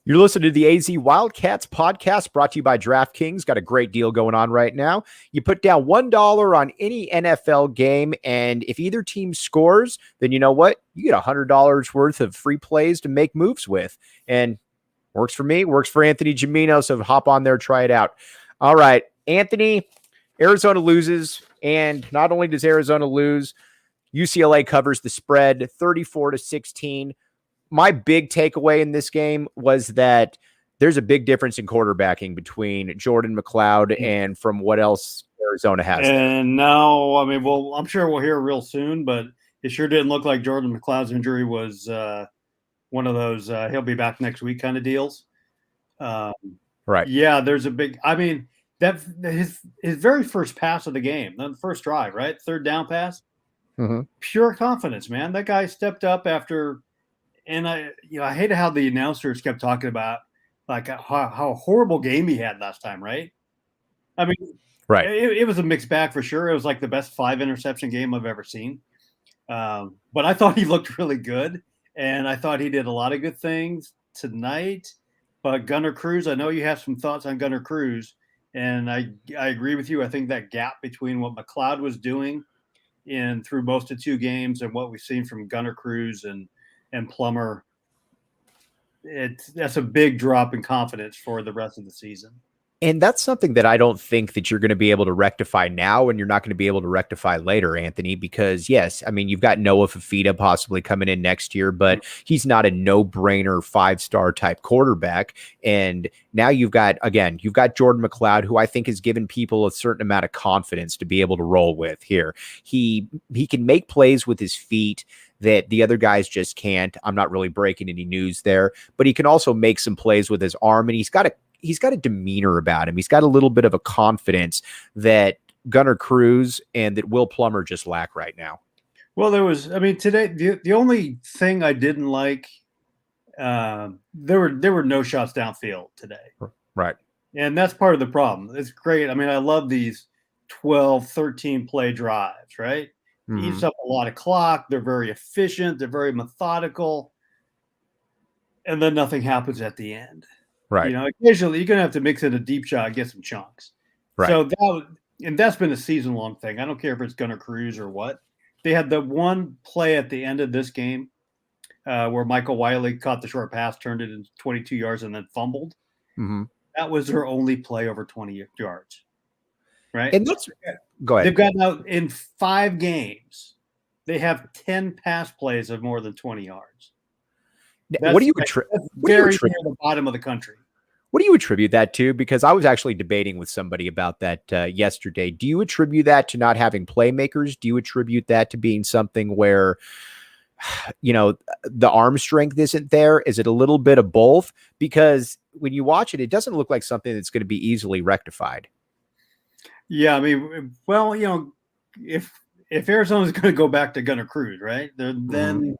You're listening to the AZ Wildcats podcast brought to you by DraftKings. Got a great deal going on right now. You put down $1 on any NFL game, and if either team scores, then you know what? You get $100 worth of free plays to make moves with. And works for me, works for Anthony Gimino, so hop on there, try it out. All right, Anthony, Arizona loses, and not only does Arizona lose, UCLA covers the spread 34-16. My big takeaway in this game was that there's a big difference in quarterbacking between Jordan McLeod and from what else Arizona has. And now, I mean, well, I'm sure we'll hear real soon, but it sure didn't look like Jordan McLeod's injury was one of those he'll be back next week kind of deals. Right. Yeah, there's a big – I mean, that his very first pass of the game, the first drive, right? Third down pass. Mm-hmm. Pure confidence, man. That guy stepped up after – and I hated how the announcers kept talking about like how horrible game he had last time, right? I mean, right. It was a mixed bag for sure. It was like the best 5 interception game I've ever seen. But I thought he looked really good, and I thought he did a lot of good things tonight. But Gunnar Cruz, I know you have some thoughts on Gunnar Cruz, and I agree with you. I think that gap between what McLeod was doing through most of 2 games and what we've seen from Gunnar Cruz and Plummer, that's a big drop in confidence for the rest of the season. And that's something that I don't think that you're going to be able to rectify now, and you're not going to be able to rectify later, Anthony, because yes, I mean, you've got Noah Fafita possibly coming in next year, but he's not a no-brainer 5-star type quarterback. And now you've got Jordan McLeod, who I think has given people a certain amount of confidence to be able to roll with here. He can make plays with his feet that the other guys just can't. I'm not really breaking any news there, but he can also make some plays with his arm, and he's got a demeanor about him. He's got a little bit of a confidence that Gunnar Cruz and that Will Plummer just lack right now. Well, today, the only thing I didn't like, there were no shots downfield today. Right. And that's part of the problem. It's great. I mean, I love these 12, 13 play drives, right? Mm-hmm. Eats up a lot of clock. They're very efficient. They're very methodical. And then nothing happens at the end. Right. Occasionally you're going to have to mix in a deep shot, get some chunks. Right. So that's been a season-long thing. I don't care if it's Gunnar Cruz or what. They had the one play at the end of this game where Michael Wiley caught the short pass, turned it into 22 yards, and then fumbled. Mm-hmm. That was their only play over 20 yards. Right? And go ahead. They've gotten out in 5 games. They have 10 pass plays of more than 20 yards. What do you attribute near the bottom of the country? What do you attribute that to? Because I was actually debating with somebody about that yesterday. Do you attribute that to not having playmakers? Do you attribute that to being something where, the arm strength isn't there? Is it a little bit of both? Because when you watch it, it doesn't look like something that's going to be easily rectified. Yeah, I mean, well, if Arizona's going to go back to Gunnar Cruz, right? Then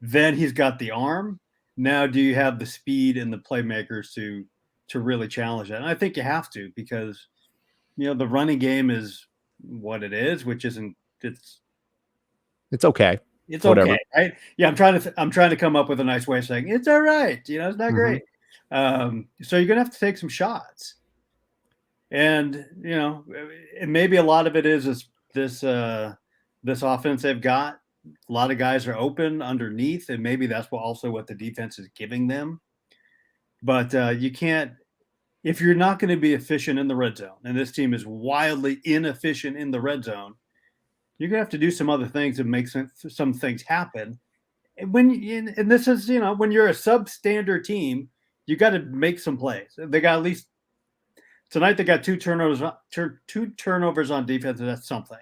he's got the arm. Now, do you have the speed and the playmakers to really challenge that? And I think you have to, because the running game is what it is, which isn't. It's okay. It's whatever. Okay, right? Yeah, I'm trying to come up with a nice way of saying it's all right. It's not great. So you're gonna have to take some shots, and and maybe a lot of it is this offense they've got. A lot of guys are open underneath, and maybe that's what the defense is giving them. But you can't, if you're not going to be efficient in the red zone, and this team is wildly inefficient in the red zone, you're going to have to do some other things and make some things happen. And and this is, when you're a substandard team, you got to make some plays. They got at least tonight. They got 2 turnovers on defense, and that's something,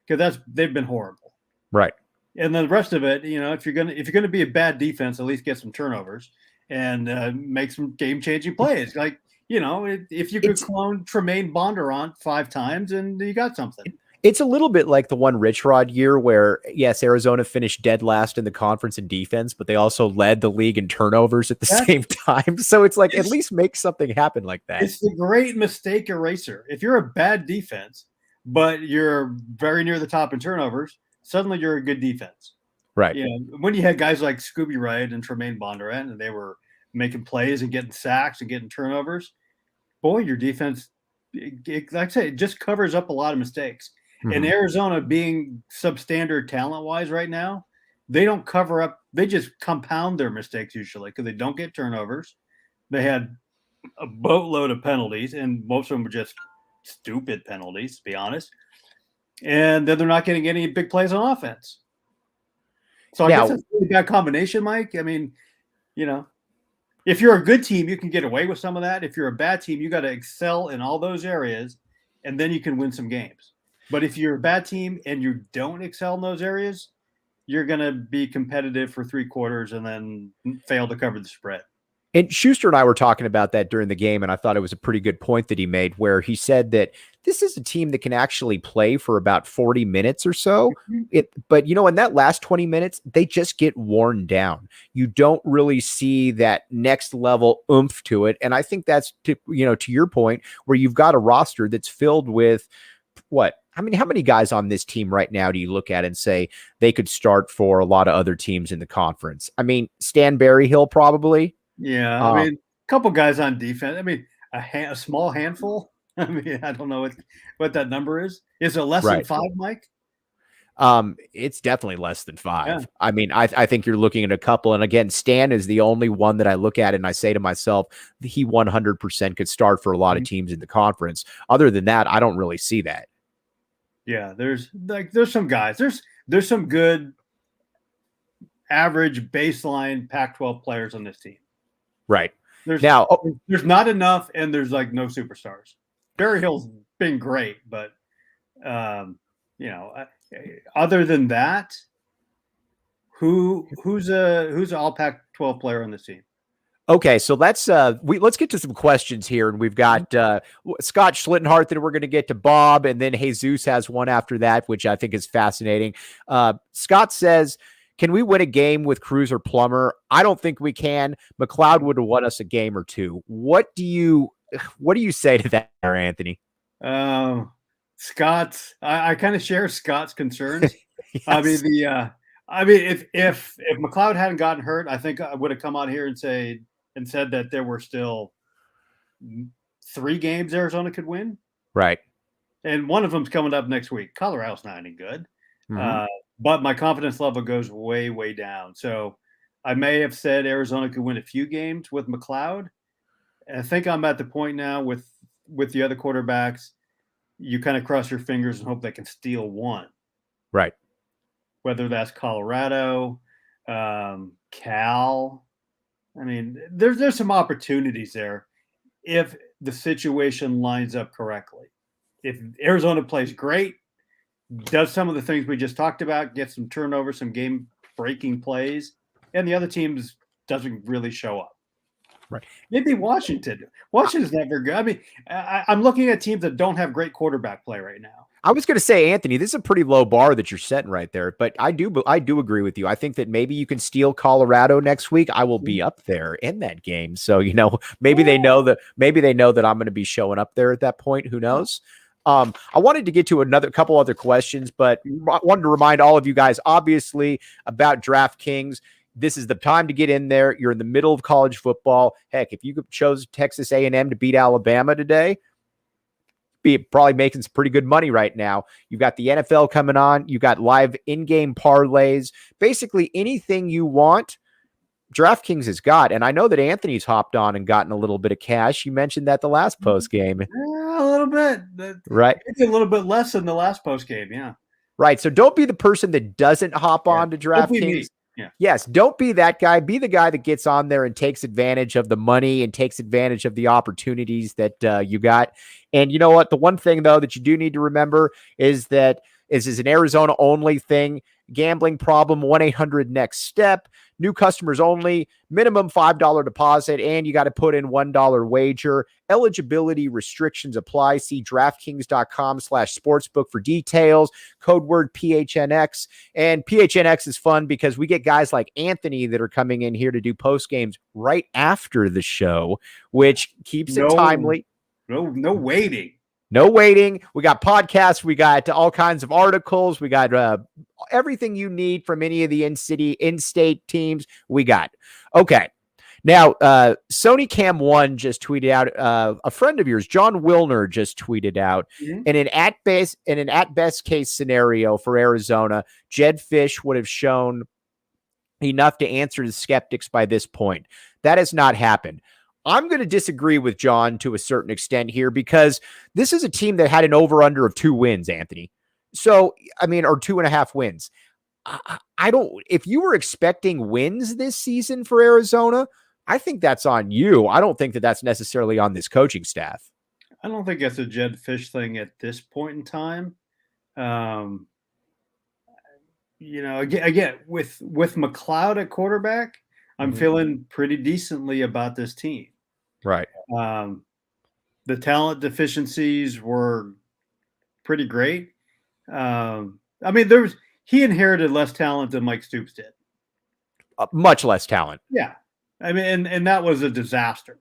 because they've been horrible. Right. And then the rest of it, if you're gonna be a bad defense, at least get some turnovers and make some game-changing plays. Like, if you could clone Tremaine Bondurant 5 times, and you got something. It's a little bit like the one Rich Rod year where, yes, Arizona finished dead last in the conference in defense, but they also led the league in turnovers at the same time. So it's like, at least make something happen like that. It's the great mistake eraser. If you're a bad defense, but you're very near the top in turnovers, suddenly you're a good defense. Right. When you had guys like Scooby Wright and Tremaine Bondurant, and they were making plays and getting sacks and getting turnovers, boy, your defense, like I say, it just covers up a lot of mistakes. And Arizona being substandard talent-wise right now, they don't cover up. They just compound their mistakes usually because they don't get turnovers. They had a boatload of penalties, and most of them were just stupid penalties, to be honest. And then they're not getting any big plays on offense. So I guess that's a really bad combination, Mike. I mean, if you're a good team, you can get away with some of that. If you're a bad team, you got to excel in all those areas, and then you can win some games. But if you're a bad team and you don't excel in those areas, you're going to be competitive for 3 quarters and then fail to cover the spread. And Schuster and I were talking about that during the game, and I thought it was a pretty good point that he made, where he said that this is a team that can actually play for about 40 minutes or so. But, in that last 20 minutes, they just get worn down. You don't really see that next level oomph to it. And I think that's, to your point, where you've got a roster that's filled with what? I mean, how many guys on this team right now do you look at and say they could start for a lot of other teams in the conference? I mean, Stan Berryhill probably. Yeah, I mean, a couple guys on defense. I mean, a small handful. I mean, I don't know what that number is. Is it less than 5, Mike? It's definitely less than 5. Yeah. I mean, I think you're looking at a couple. And again, Stan is the only one that I look at and I say to myself, he 100% could start for a lot of teams in the conference. Other than that, I don't really see that. Yeah, there's some guys. There's some good average baseline Pac-12 players on this team. Right. There's not enough, and there's no superstars. Berryhill's been great, but other than that, who's an all Pac-12 player on this team? Okay, so let's get to some questions here, and we've got Scott Schlittenhart that we're going to get to, Bob, and then Jesus has one after that, which I think is fascinating. Scott says, can we win a game with Cruz or Plummer? I don't think we can. McLeod would have won us a game or two. What do you say to that, Anthony? Scott, I kind of share Scott's concerns. Yes. I mean, if McLeod hadn't gotten hurt, I think I would have come out here and said that there were still 3 games Arizona could win. Right. And one of them's coming up next week. Colorado's not any good. But my confidence level goes way, way down. So I may have said Arizona could win a few games with McLeod. And I think I'm at the point now with the other quarterbacks, you kind of cross your fingers and hope they can steal one. Right. Whether that's Colorado, Cal. I mean, there's some opportunities there if the situation lines up correctly. If Arizona plays great, does some of the things we just talked about, get some turnovers, some game-breaking plays, and the other teams doesn't really show up. Right. Maybe Washington. Washington's never good. I mean, I'm looking at teams that don't have great quarterback play right now. I was going to say, Anthony, this is a pretty low bar that you're setting right there, but I do agree with you. I think that maybe you can steal Colorado next week. I will be up there in that game. So, maybe they know that I'm going to be showing up there at that point. Who knows? I wanted to get to a couple other questions, but wanted to remind all of you guys, obviously, about DraftKings. This is the time to get in there. You're in the middle of college football. Heck, if you chose Texas A&M to beat Alabama today, be probably making some pretty good money right now. You've got the NFL coming on. You've got live in-game parlays. Basically anything you want, DraftKings has got. And I know that Anthony's hopped on and gotten a little bit of cash. You mentioned that the last post game. Yeah, a little bit. Right. Maybe a little bit less than the last post game. Yeah. Right. So don't be the person that doesn't hop on to DraftKings. Yeah. Yes, don't be that guy. Be the guy that gets on there and takes advantage of the money and takes advantage of the opportunities that you got. And you know what? The one thing, though, that you do need to remember is that this is an Arizona-only thing. Gambling problem, 1-800-NEXT-STEP. New customers only. Minimum $5 deposit, and you got to put in $1 wager. Eligibility restrictions apply. See DraftKings.com/sportsbook for details. Code word PHNX. And PHNX is fun because we get guys like Anthony that are coming in here to do post games right after the show, which keeps it timely. No waiting. No waiting. We got podcasts. We got all kinds of articles. We got everything you need from any of the in-state teams. We got. Okay. Now, Sony Cam 1 just tweeted out, a friend of yours, John Wilner, just tweeted out, in an at-best case scenario for Arizona, Jedd Fisch would have shown enough to answer the skeptics by this point. That has not happened. I'm going to disagree with John to a certain extent here, because this is a team that had an over-under of 2 wins, Anthony. So, I mean, or 2.5 wins. I don't, if you were expecting wins this season for Arizona, I think that's on you. I don't think that that's necessarily on this coaching staff. I don't think it's a Jedd Fisch thing at this point in time. You know, again with McLeod at quarterback, I'm feeling pretty decently about this team. Right. The talent deficiencies were pretty great. I mean, he inherited less talent than Mike Stoops did. Much less talent. Yeah. I mean, and that was a disaster.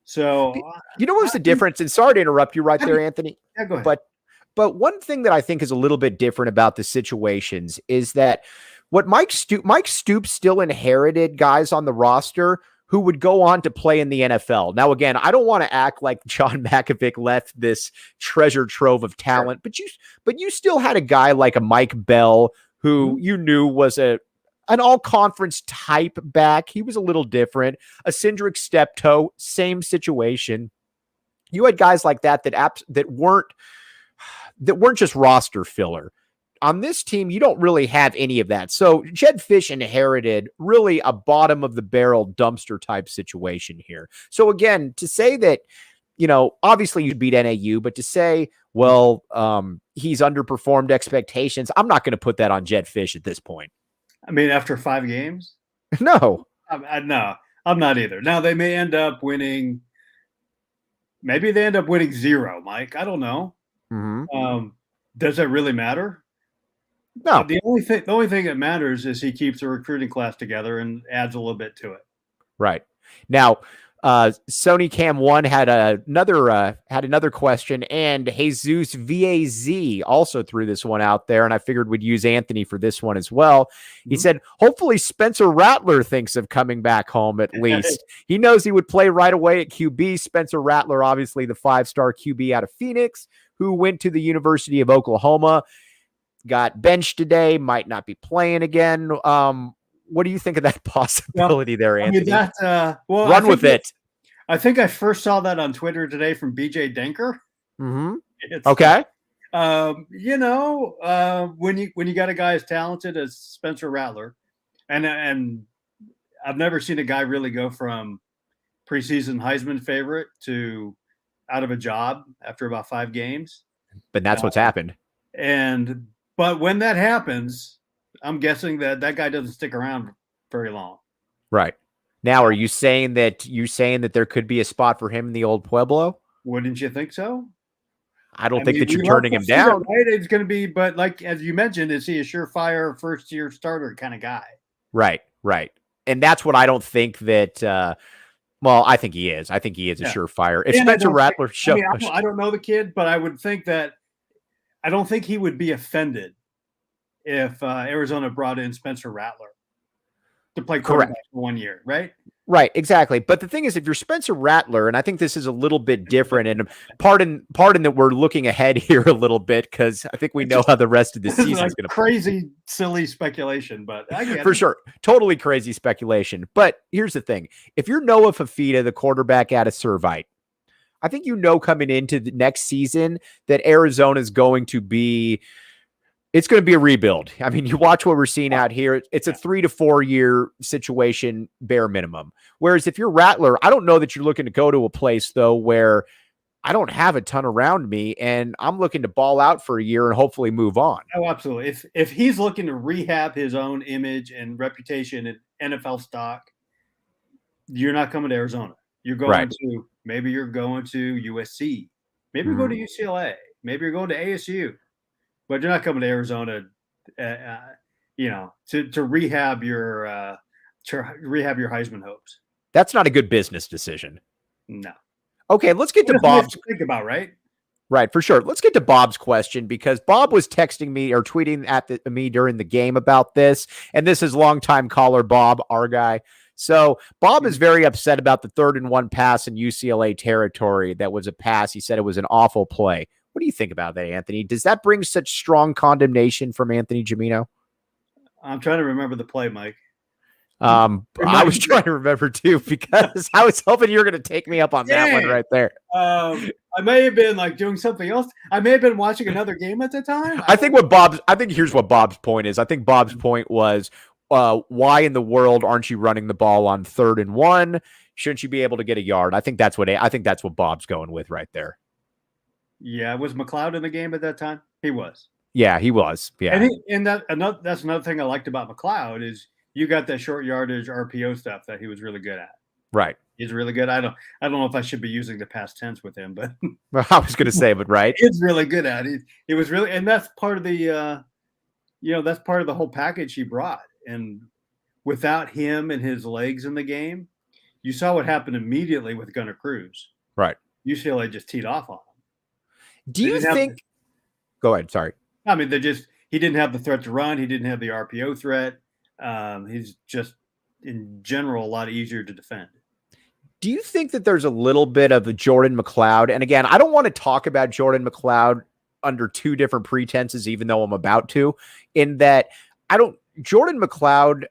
So, you know, what was the difference? And sorry to interrupt you right there, Anthony. Yeah, go ahead. But one thing that I think is a little bit different about the situations is that what Mike Stoops still inherited guys on the roster who would go on to play in the NFL. Now, again, I don't want to act like John Makovic left this treasure trove of talent, but you still had a guy like a Mike Bell who you knew was an all-conference type back. He was a little different. A Cindric Steptoe, same situation. You had guys like that that weren't just roster filler. On this team, you don't really have any of that. So Jedd Fisch inherited really a bottom of the barrel dumpster type situation here. So again, to say that, you know, obviously you beat NAU, but to say, well, he's underperformed expectations, I'm not going to put that on Jedd Fisch at this point. I mean, after 5 games? No. No, I'm not either. Now they may end up winning. Maybe they end up winning 0, Mike. I don't know. Does it really matter? No. The only thing that matters is he keeps the recruiting class together and adds a little bit to it. Right. Now, Sony Cam 1 had another question, and Jesus VAZ also threw this one out there, and I figured we'd use Anthony for this one as well. He said, hopefully Spencer Rattler thinks of coming back home at least. He knows he would play right away at QB. Spencer Rattler, obviously the 5-star QB out of Phoenix, who went to the University of Oklahoma, got benched today, might not be playing again. What do you think of that possibility there, Anthony? Run with it. I think I first saw that on Twitter today from BJ Denker. Okay. You know, when you got a guy as talented as Spencer Rattler, and I've never seen a guy really go from preseason Heisman favorite to out of a job after about 5 games. But that's what's happened. But when that happens, I'm guessing that guy doesn't stick around very long. Right. Now, are you saying that there could be a spot for him in the old Pueblo? Wouldn't you think so? I don't think that you're turning him down. Right? It's going to be, but like, as you mentioned, is he a surefire first-year starter kind of guy? Right. And that's what I don't think that well, I think he is. I think he is a surefire. If Spencer Rattler shows, I don't know the kid, but I would think that I don't think he would be offended if Arizona brought in Spencer Rattler to play quarterback for 1 year, right? Right, exactly. But the thing is, if you're Spencer Rattler, and I think this is a little bit different, and pardon that we're looking ahead here a little bit, because I think we know how the rest of the season is going to play. Crazy, silly speculation, but I get for it. Sure. Totally crazy speculation. But here's the thing. If you're Noah Fafita, the quarterback out of Servite, I think you know coming into the next season that Arizona is going to be it's going to be a rebuild. I mean, you watch what we're seeing out here. It's a 3 to 4 year situation, bare minimum. Whereas if you're Rattler, I don't know that you're looking to go to a place, though, where I don't have a ton around me and I'm looking to ball out for a year and hopefully move on. Oh, absolutely. If he's looking to rehab his own image and reputation and NFL stock, you're not coming to Arizona. You're going to, maybe you're going to USC. Maybe you're going to UCLA. Maybe you're going to ASU. But you're not coming to Arizona, to rehab your Heisman hopes. That's not a good business decision. No. Okay, let's get to Bob's. Think about, right? Right, for sure. Let's get to Bob's question, because Bob was texting me or tweeting at me during the game about this, and this is longtime caller Bob, our guy. So Bob is very upset about the 3rd-and-1 pass in UCLA territory. That was a pass. He said it was an awful play. What do you think about that, Anthony? Does that bring such strong condemnation from Anthony Gimino? I'm trying to remember the play, Mike. I was trying to remember too, because I was hoping you were going to take me up on that one right there. I may have been like doing something else. I may have been watching another game at the time. I think here's what Bob's point is. I think Bob's point was, why in the world aren't you running the ball on 3rd-and-1? Shouldn't you be able to get a yard? I think that's what Bob's going with right there. Yeah, was McLeod in the game at that time? He was. Yeah, he was. Yeah, and that's another thing I liked about McLeod is you got that short yardage RPO stuff that he was really good at. Right. He's really good. I don't know if I should be using the past tense with him, but I was going to say, but right, he's really good at it. He was really, and that's part of the, that's part of the whole package he brought. And without him and his legs in the game, you saw what happened immediately with Gunnar Cruz. Right. UCLA just teed off on him. Do you think? Go ahead. Sorry. I mean, he didn't have the threat to run. He didn't have the RPO threat. He's just, in general, a lot easier to defend. Do you think that there's a little bit of a Jordan McLeod? And again, I don't want to talk about Jordan McLeod under two different pretenses, even though I'm about to, in that Jordan McLeod,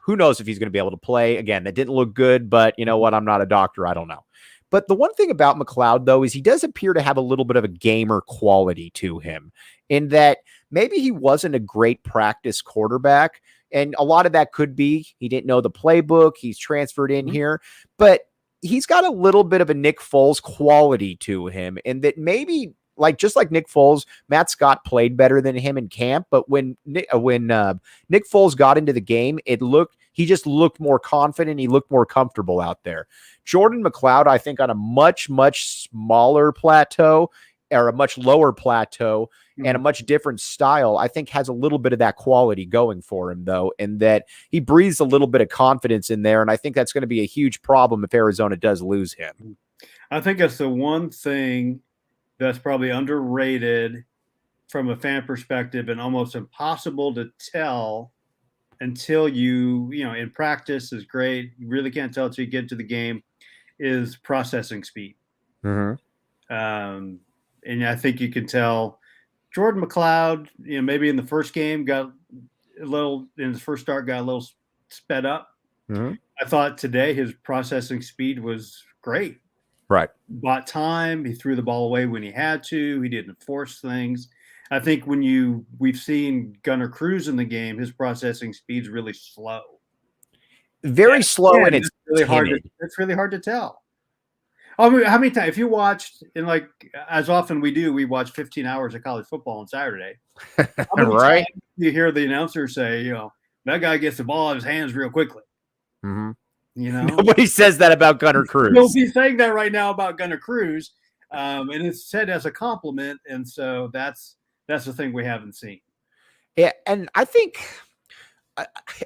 who knows if he's going to be able to play. Again, that didn't look good, but you know what? I'm not a doctor. I don't know. But the one thing about McLeod, though, is he does appear to have a little bit of a gamer quality to him, in that maybe he wasn't a great practice quarterback. And a lot of that could be he didn't know the playbook. He's transferred in here, but he's got a little bit of a Nick Foles quality to him, and that maybe just like Nick Foles, Matt Scott played better than him in camp. But when Nick Foles got into the game, he just looked more confident. He looked more comfortable out there. Jordan McLeod, I think, on a much, much smaller plateau, or a much lower plateau, and a much different style, I think has a little bit of that quality going for him, though, and that he breathes a little bit of confidence in there. And I think that's going to be a huge problem if Arizona does lose him. I think that's the one thing that's probably underrated from a fan perspective and almost impossible to tell until in practice is great. You really can't tell until you get into the game, is processing speed. Mm-hmm. And I think you can tell Jordan McLeod, maybe in the first game got a little sped up. Mm-hmm. I thought today his processing speed was great. Right. Bought time. He threw the ball away when he had to. He didn't force things. I think we've seen Gunnar Cruz in the game, his processing speed's really slow. Very slow, and it's really hard. It's really hard to tell. I mean, how many times, if you watched, and as often we watch 15 hours of college football on Saturday. Right. You hear the announcer say, that guy gets the ball in his hands real quickly. Mm-hmm. Nobody says that about Gunnar Cruz. You'll be saying that right now about Gunnar Cruz, and it's said as a compliment, and so that's the thing we haven't seen. Yeah, and I think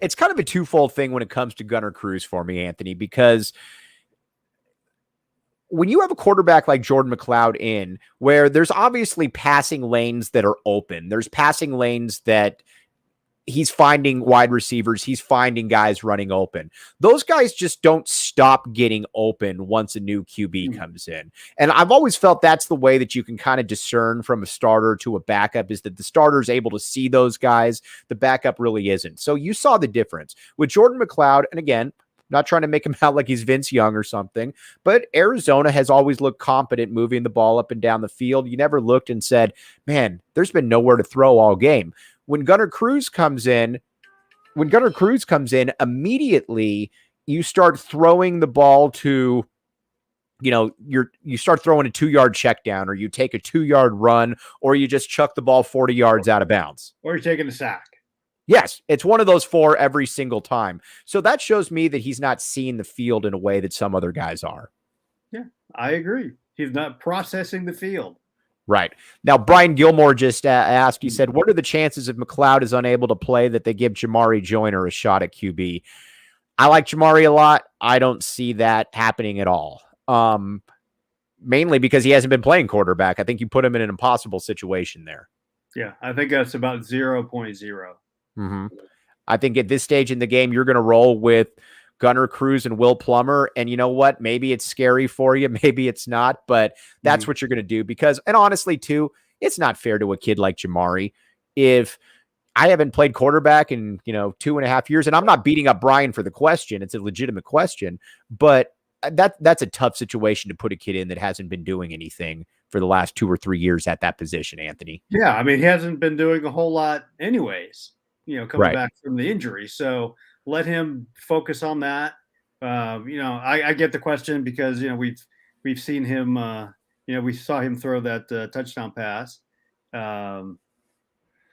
it's kind of a twofold thing when it comes to Gunnar Cruz for me, Anthony, because when you have a quarterback like Jordan McLeod in, where there's obviously passing lanes that are open, there's passing lanes that he's finding wide receivers, he's finding guys running open. Those guys just don't stop getting open once a new QB comes in. And I've always felt that's the way that you can kind of discern from a starter to a backup, is that the starter is able to see those guys. The backup really isn't. So you saw the difference with Jordan McLeod. And again, not trying to make him out like he's Vince Young or something, but Arizona has always looked competent moving the ball up and down the field. You never looked and said, man, there's been nowhere to throw all game. When Gunnar Cruz comes in, immediately you start throwing the ball to, you start throwing a 2-yard check down, or you take a 2-yard run, or you just chuck the ball 40 yards out of bounds. Or you're taking a sack. Yes, it's one of those 4 every single time. So that shows me that he's not seeing the field in a way that some other guys are. Yeah, I agree. He's not processing the field. Right. Now, Brian Gilmore just asked, he said, what are the chances if McLeod is unable to play that they give Jamari Joyner a shot at QB? I like Jamari a lot. I don't see that happening at all. Mainly because he hasn't been playing quarterback. I think you put him in an impossible situation there. Yeah, I think that's about 0.0. Mm-hmm. I think at this stage in the game, you're going to roll with Gunnar Cruz and Will Plummer. And you know what? Maybe it's scary for you. Maybe it's not, but that's what you're going to do because, and honestly too, it's not fair to a kid like Jamari. If I haven't played quarterback in, 2.5 years, and I'm not beating up Brian for the question. It's a legitimate question, but that's a tough situation to put a kid in that hasn't been doing anything for the last 2 or 3 years at that position, Anthony. Yeah. I mean, he hasn't been doing a whole lot anyways, coming back from the injury. So let him focus on that. I get the question because, we've seen him, we saw him throw that touchdown pass.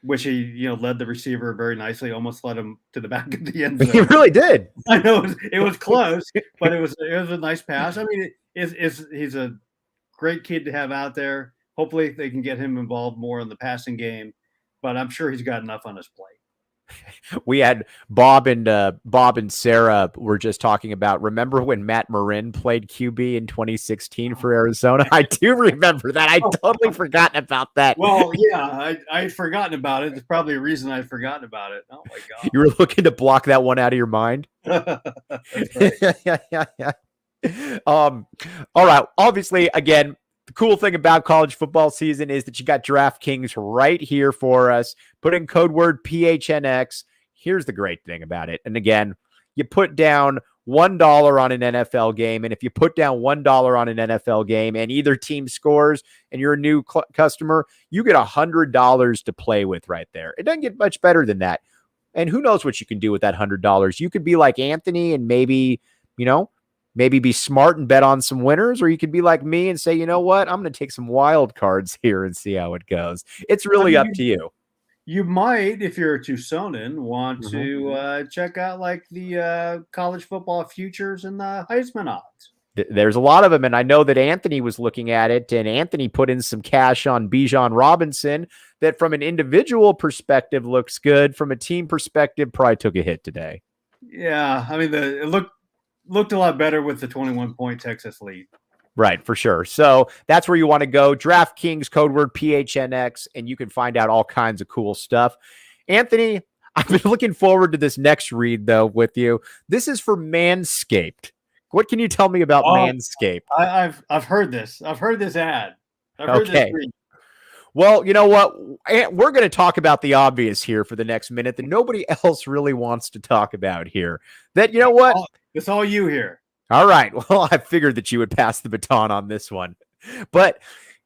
Which he, led the receiver very nicely, almost led him to the back of the end zone. He really did. I know it was close, but it was a nice pass. I mean, he's a great kid to have out there. Hopefully they can get him involved more in the passing game, but I'm sure he's got enough on his plate. We had Bob and Sarah were just talking about, remember when Matt Marin played QB in 2016 for Arizona? I do remember that. I'd totally forgotten about that. Well, yeah, I'd forgotten about it. There's probably a reason I'd forgotten about it. Oh my God. You were looking to block that one out of your mind? That's right. Yeah. All right. Obviously, again, the cool thing about college football season is that you got DraftKings right here for us. Put in code word PHNX. Here's the great thing about it. And again, you put down $1 on an NFL game. And if you put down $1 on an NFL game and either team scores and you're a new customer, you get $100 to play with right there. It doesn't get much better than that. And who knows what you can do with that $100. You could be like Anthony and maybe be smart and bet on some winners, or you could be like me and say, you know what, I'm going to take some wild cards here and see how it goes. It's really up to you. You might, if you're a Tucsonan, want to check out like the college football futures and the Heisman odds. There's a lot of them, and I know that Anthony was looking at it, and Anthony put in some cash on Bijan Robinson that from an individual perspective looks good. From a team perspective, probably took a hit today. Yeah, I mean, it looked a lot better with the 21-point Texas lead. Right, for sure. So that's where you want to go. DraftKings, code word PHNX, and you can find out all kinds of cool stuff. Anthony, I've been looking forward to this next read, though, with you. This is for Manscaped. What can you tell me about Manscaped? I've heard this. I've heard this ad. I've heard this read. Well, you know what? We're going to talk about the obvious here for the next minute that nobody else really wants to talk about here. That, you know what? It's all you here. All right. Well, I figured that you would pass the baton on this one. But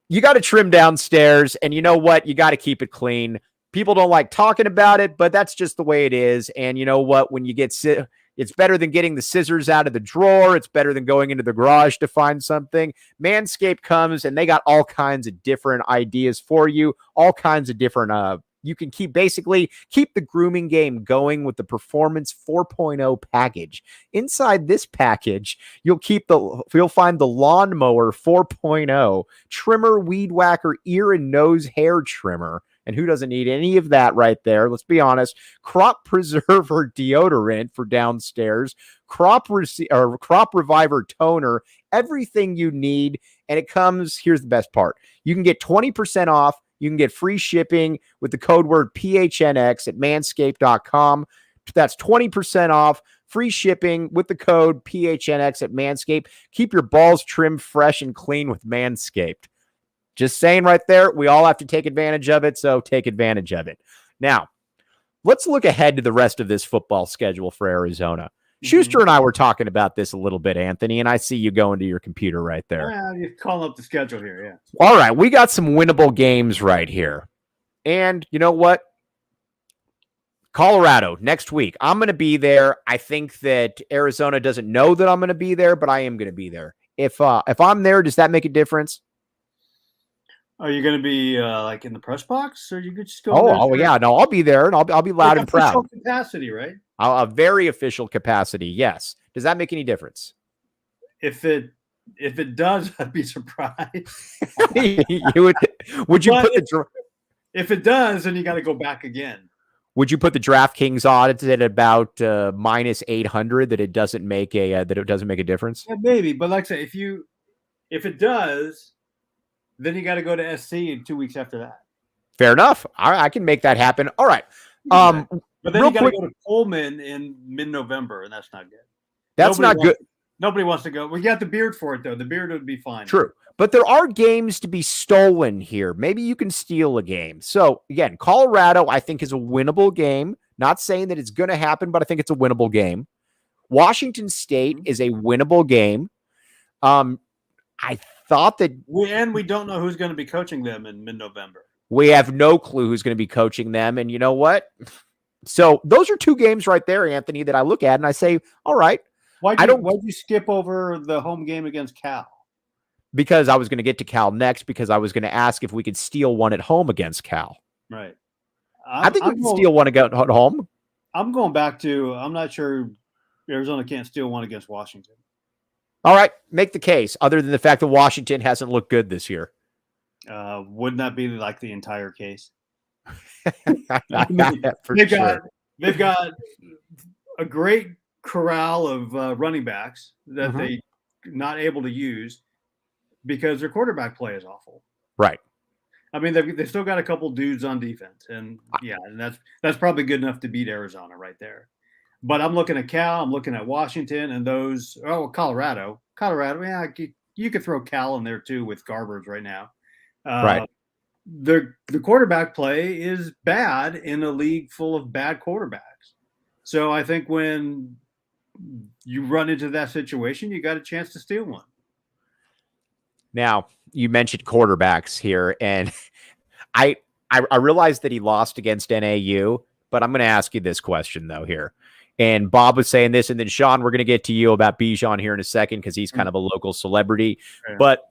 you got to trim downstairs, and you know what? You got to keep it clean. People don't like talking about it, but that's just the way it is. And you know what? When you get it's better than getting the scissors out of the drawer. It's better than going into the garage to find something. Manscaped comes, and they got all kinds of different ideas for you, all kinds of different you can keep the grooming game going with the Performance 4.0 package. Inside this package, you'll find the Lawnmower 4.0 trimmer, weed whacker, ear and nose hair trimmer. And who doesn't need any of that right there? Let's be honest. Crop preserver deodorant for downstairs, crop reviver toner, everything you need. And it comes, here's the best part. You can get 20% off. You can get free shipping with the code word PHNX at manscaped.com. That's 20% off, free shipping with the code PHNX at Manscaped. Keep your balls trimmed, fresh, and clean with Manscaped. Just saying right there, we all have to take advantage of it, so take advantage of it. Now, let's look ahead to the rest of this football schedule for Arizona. Schuster and I were talking about this a little bit, Anthony, and I see you going to your computer right there. You're calling up the schedule here, yeah. All right, we got some winnable games right here. And you know what? Colorado, next week. I'm going to be there. I think that Arizona doesn't know that I'm going to be there, but I am going to be there. If I'm there, does that make a difference? Are you going to be like in the press box, or you could just go? Oh yeah, no, I'll be there, and I'll be loud and proud. Official capacity, right? A very official capacity, yes. Does that make any difference? If it does, I'd be surprised. Would you put if it does, then you got to go back again. Would you put the DraftKings odds at about minus 800 that it doesn't make a difference? Yeah, maybe, but like I say, if it does, then you got to go to SC in 2 weeks after that. Fair enough. All right, I can make that happen. All right. But then you got to go to Coleman in mid-November, and that's not good. That's not good. Nobody wants to go. We got the beard for it, though. The beard would be fine. True. But there are games to be stolen here. Maybe you can steal a game. So, again, Colorado, I think, is a winnable game. Not saying that it's going to happen, but I think it's a winnable game. Washington State is a winnable game. I thought that... we don't know who's going to be coaching them in mid-November. We have no clue who's going to be coaching them. And you know what? So those are two games right there, Anthony, that I look at and I say, all right. Why'd you skip over the home game against Cal? Because I was going to get to Cal next, because I was going to ask if we could steal one at home against Cal. Right. I think we can steal one at home. I'm going back to, I'm not sure Arizona can't steal one against Washington. All right. Make the case, other than the fact that Washington hasn't looked good this year. Wouldn't that be like the entire case? They've got a great corral of running backs that they not able to use because their quarterback play is awful. Right. I mean, they've still got a couple dudes on defense, and that's probably good enough to beat Arizona right there. But I'm looking at Cal, I'm looking at Washington, and those. Oh, Colorado. Yeah, you could throw Cal in there too with Garbers right now. Right. The quarterback play is bad in a league full of bad quarterbacks. So I think when you run into that situation, you got a chance to steal one. Now, you mentioned quarterbacks here, and I realized that he lost against NAU, but I'm going to ask you this question, though, here. And Bob was saying this, and then, Sean, we're going to get to you about Bijan here in a second because he's kind of a local celebrity. Yeah. But,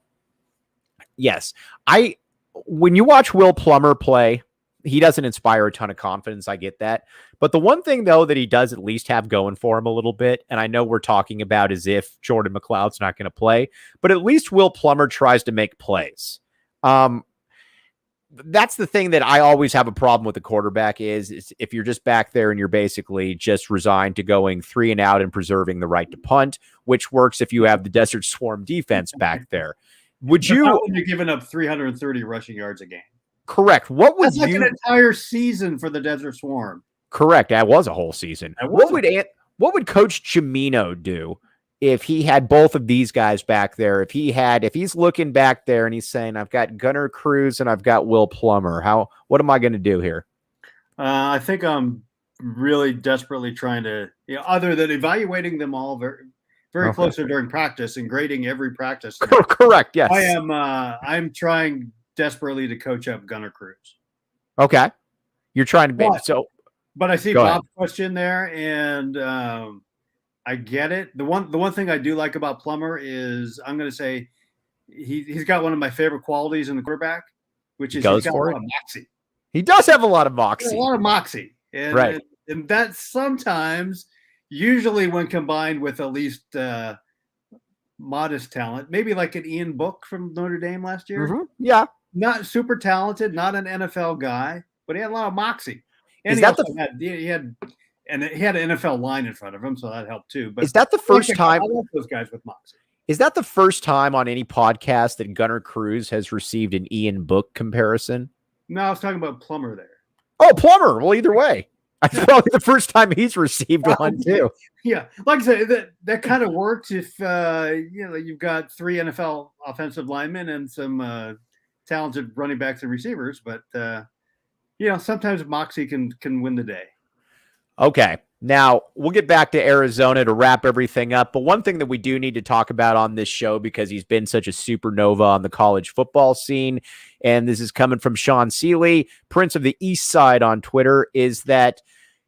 yes, when you watch Will Plummer play, he doesn't inspire a ton of confidence. I get that. But the one thing, though, that he does at least have going for him a little bit, and I know we're talking about as if Jordan McLeod's not going to play, but at least Will Plummer tries to make plays. That's the thing that I always have a problem with the quarterback is if you're just back there and you're basically just resigned to going 3 and out and preserving the right to punt, which works if you have the Desert Swarm defense back there. Would you... You're giving up 330 rushing yards a game. Correct. What would That's like an entire season for the Desert Swarm. Correct. That was a whole season. What would Coach Gimino do if he had both of these guys back there? If he's looking back there and he's saying, I've got Gunnar Cruz and I've got Will Plummer. What am I going to do here? I think I'm really desperately trying to, other than evaluating them all very closely during practice and grading every practice. Correct. Yes. I'm trying desperately to coach up Gunnar Cruz. Okay. You're trying to but I see Bob's question there, and I get it. The one thing I do like about Plummer is I'm going to say he's got one of my favorite qualities in the quarterback, which is he's got a lot of moxie. He does have a lot of moxie. A lot of moxie. And, right. And that sometimes, usually when combined with at least modest talent, maybe like an Ian Book from Notre Dame last year. Mm-hmm. Yeah. Not super talented, not an NFL guy, but he had a lot of moxie. And he had an NFL line in front of him, so that helped too. But is that the first time? I love those guys with moxie. Is that the first time on any podcast that Gunnar Cruz has received an Ian Book comparison? No, I was talking about Plummer there. Oh, Plummer. Well, either way. I probably the first time he's received one too. Yeah, like I said, that kind of works if you've got 3 NFL offensive linemen and some talented running backs and receivers, but sometimes moxie can win the day. Okay, now we'll get back to Arizona to wrap everything up. But one thing that we do need to talk about on this show, because he's been such a supernova on the college football scene, and this is coming from Sean Seeley, Prince of the East Side on Twitter, is that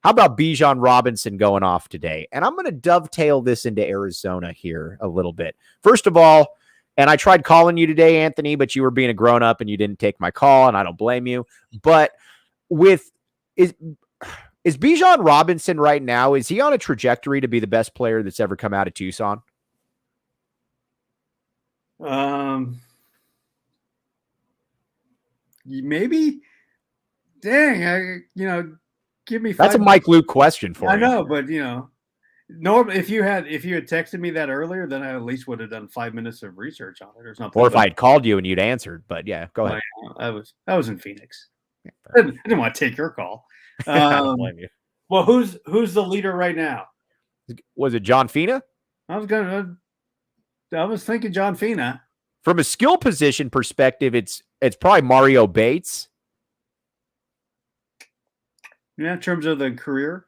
how about Bijan Robinson going off today? And I'm going to dovetail this into Arizona here a little bit. First of all, and I tried calling you today, Anthony, but you were being a grown-up and you didn't take my call, and I don't blame you. But is Bijan Robinson right now, is he on a trajectory to be the best player that's ever come out of Tucson? Maybe. Dang, give me 5 That's a Mike Luke question for you. I know, but normally if you had texted me that earlier, then I at least would have done 5 minutes of research on it or something. Or if I had called you and you'd answered, but yeah, go ahead. I was in Phoenix. I didn't want to take your call. I don't blame you. Well, who's the leader right now? Was it John Fina? I was thinking John Fina. From a skill position perspective, it's probably Mario Bates. Yeah, in terms of the career.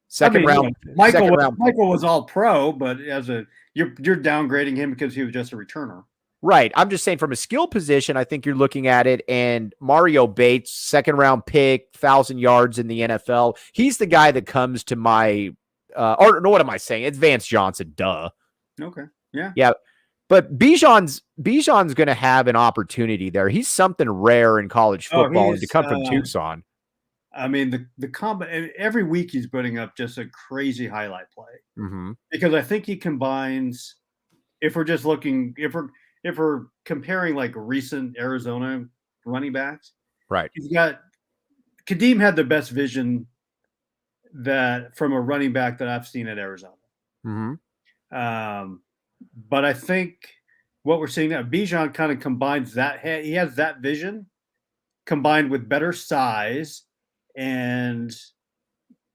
Second round. Michael was all pro, but you're downgrading him because he was just a returner. Right. I'm just saying from a skill position, I think you're looking at it. And Mario Bates, second round pick, 1,000 yards in the NFL. He's the guy that comes to my, or no, what am I saying? It's Vance Johnson. Duh. Okay. Yeah. Yeah. But Bijan's going to have an opportunity there. He's something rare in college football and to come from Tucson. I mean, the combo every week he's putting up just a crazy highlight play because I think he combines. If we're just looking, if we're comparing like recent Arizona running backs, right? He's got Kadeem had the best vision that from a running back that I've seen at Arizona. But I think what we're seeing now, Bijan kind of combines that. He has that vision combined with better size and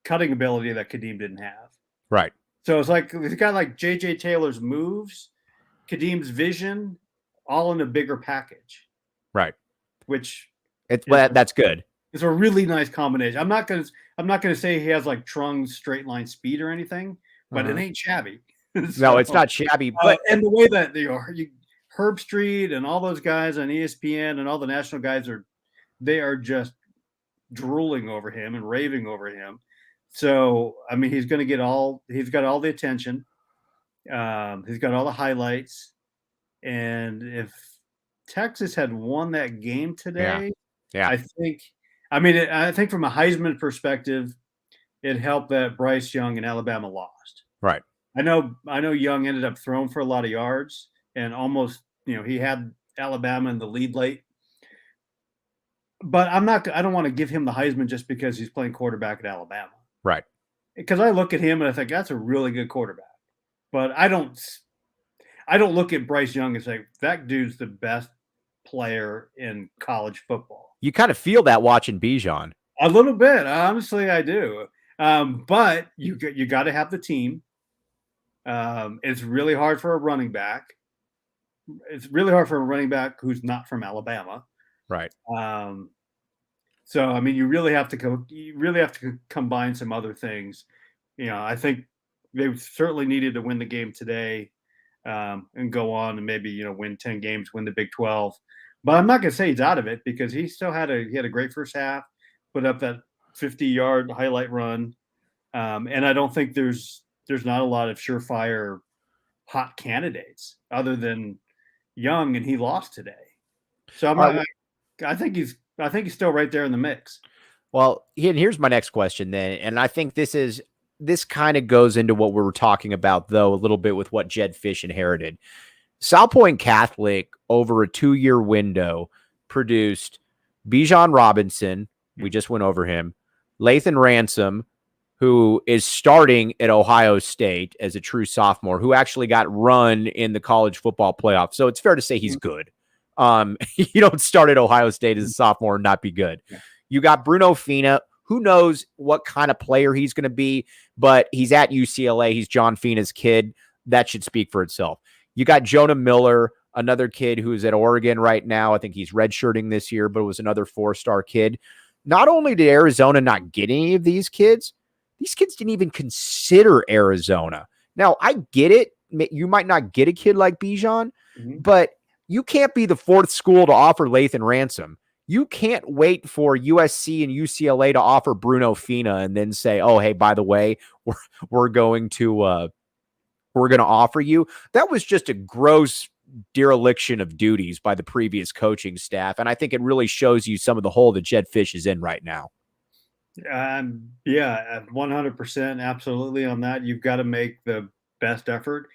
cutting ability that Kadeem didn't have. Right. So it's like it's got like J.J. Taylor's moves, Kadeem's vision, all in a bigger package. Right. Which that's good. It's a really nice combination. I'm not gonna say he has like Trung's straight line speed or anything, but it ain't shabby. No, it's not shabby. But and the way that Herb Street and all those guys on ESPN and all the national guys they are just drooling over him and raving over him. So I mean, he's got all the attention. He's got all the highlights. And if Texas had won that game today, I think from a Heisman perspective, it helped that Bryce Young and Alabama lost. Right. I know Young ended up throwing for a lot of yards and almost, he had Alabama in the lead late. But I don't want to give him the Heisman just because he's playing quarterback at Alabama. Right. Because I look at him and I think that's a really good quarterback. But I don't look at Bryce Young and say that dude's the best player in college football. You kind of feel that watching Bijan. A little bit. Honestly, I do. But you got to have the team. It's really hard for a running back. It's really hard for a running back who's not from Alabama. Right. So I mean, you really have to combine some other things. I think they certainly needed to win the game today, and go on and maybe win 10 games, win the Big 12. But I'm not going to say he's out of it because he still had a great first half, put up that 50-yard highlight run, and I don't think there's not a lot of surefire hot candidates other than Young, and he lost today. So I think he's still right there in the mix. Well, here's my next question then, and I think this kind of goes into what we were talking about though a little bit with what Jed Fish inherited. South Point Catholic over a 2-year window produced Bijan Robinson. We just went over him. Lathan Ransom, who is starting at Ohio State as a true sophomore, who actually got run in the college football playoff. So it's fair to say he's good. You don't start at Ohio State as a sophomore and not be good. Yeah. You got Bruno Fina. Who knows what kind of player he's going to be, but he's at UCLA. He's John Fina's kid. That should speak for itself. You got Jonah Miller, another kid who's at Oregon right now. I think he's redshirting this year, but it was another 4-star kid. Not only did Arizona not get any of these kids didn't even consider Arizona. Now, I get it. You might not get a kid like Bijan, but you can't be the 4th school to offer Lathan Ransom. You can't wait for USC and UCLA to offer Bruno Fina and then say, "Oh, hey, by the way, we're going to offer you." That was just a gross dereliction of duties by the previous coaching staff, and I think it really shows you some of the hole that Jed Fish is in right now. Yeah, 100%, absolutely on that. You've got to make the best effort.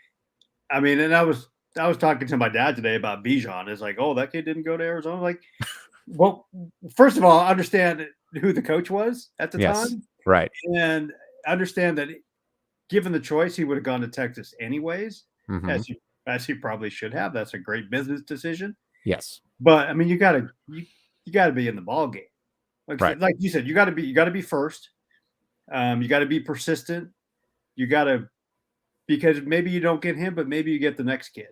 I mean, and I was talking to my dad today about Bijan. It's like, oh, that kid didn't go to Arizona. Like, well, first of all, understand who the coach was at the time. Right. And understand that given the choice, he would have gone to Texas anyways, as he probably should have. That's a great business decision. Yes. But I mean, you gotta be in the ball game. Like you said, you gotta be first. You gotta be persistent. You gotta because maybe you don't get him, but maybe you get the next kid.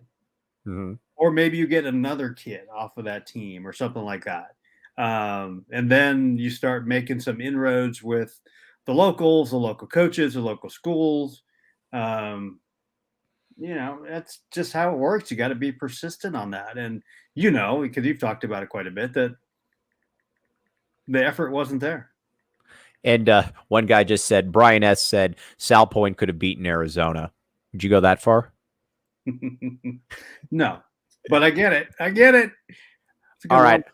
Mm-hmm. Or maybe you get another kid off of that team or something like that. And then you start making some inroads with the locals, the local coaches, the local schools. That's just how it works. You got to be persistent on that. And, because you've talked about it quite a bit, that the effort wasn't there. And one guy just said, Brian S. said, Sal Point could have beaten Arizona. Would you go that far? No, but I get it. All right.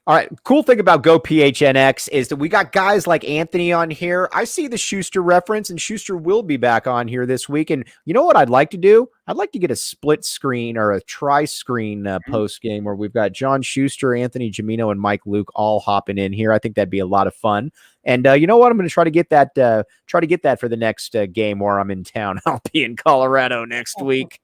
All right. Cool thing about Go PHNX is that we got guys like Anthony on here. I see the Schuster reference, and Schuster will be back on here this week. And you know what I'd like to do? I'd like to get a split screen or a tri-screen post game where we've got John Schuster, Anthony Gimino, and Mike Luke all hopping in here. I think that'd be a lot of fun. And you know what? I'm going to try to get that for the next game where I'm in town. I'll be in Colorado next week.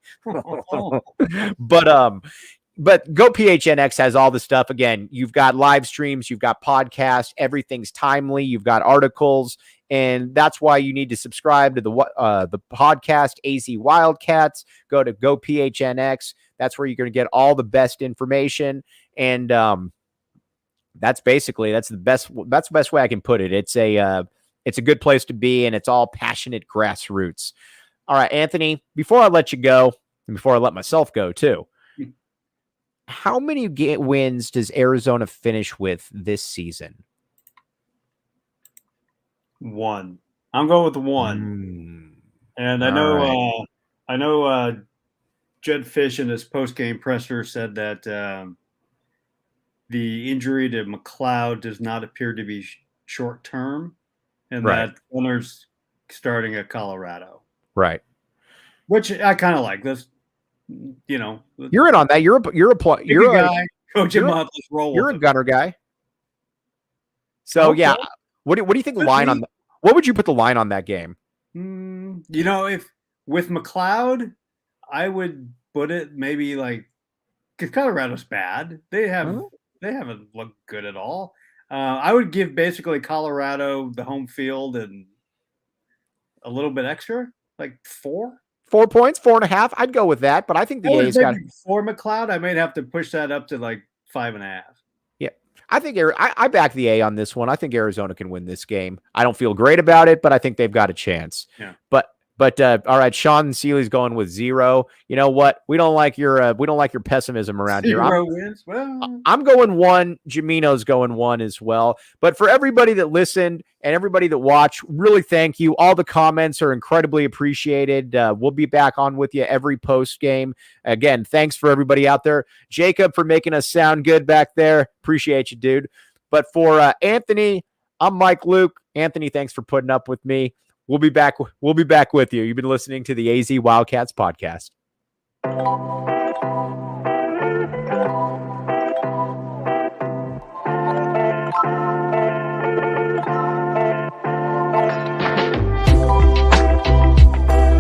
But Go PHNX has all the stuff. Again, you've got live streams, you've got podcasts, everything's timely, you've got articles, and that's why you need to subscribe to the podcast AZ Wildcats. Go to Go PHNX. That's where you're going to get all the best information, and that's the best way I can put it. It's a good place to be, and it's all passionate grassroots. All right, Anthony, before I let you go, and before I let myself go too, how many wins does Arizona finish with this season? 1. I'm going with 1. And I know Jed Fish in his post-game presser said that the injury to McLeod does not appear to be short-term, and that Gunner's starting at Colorado. Right. Which I kind of like. This, you're in on that. You're a guy. Coach him up. Let's roll. You're a Gunner guy. So yeah, what do you think the line on? What would you put the line on that game? If with McLeod, I would put it maybe like, because Colorado's bad. They haven't looked good at all. I would give basically Colorado the home field and a little bit extra, like 4. 4 points, 4.5. I'd go with that, but I think the A's got for McLeod. I might have to push that up to like 5.5. Yeah, I think I back the A on this one. I think Arizona can win this game. I don't feel great about it, but I think they've got a chance. Yeah. But all right, Sean Seeley's going with 0. You know what? We don't like your pessimism around 0 here. Wins. Well, I'm going 1. Gimino's going 1 as well. But for everybody that listened and everybody that watched, really thank you. All the comments are incredibly appreciated. We'll be back on with you every post game. Again, thanks for everybody out there. Jacob for making us sound good back there. Appreciate you, dude. But for Anthony, I'm Mike Luke. Anthony, thanks for putting up with me. We'll be back with you. You've been listening to the AZ Wildcats podcast.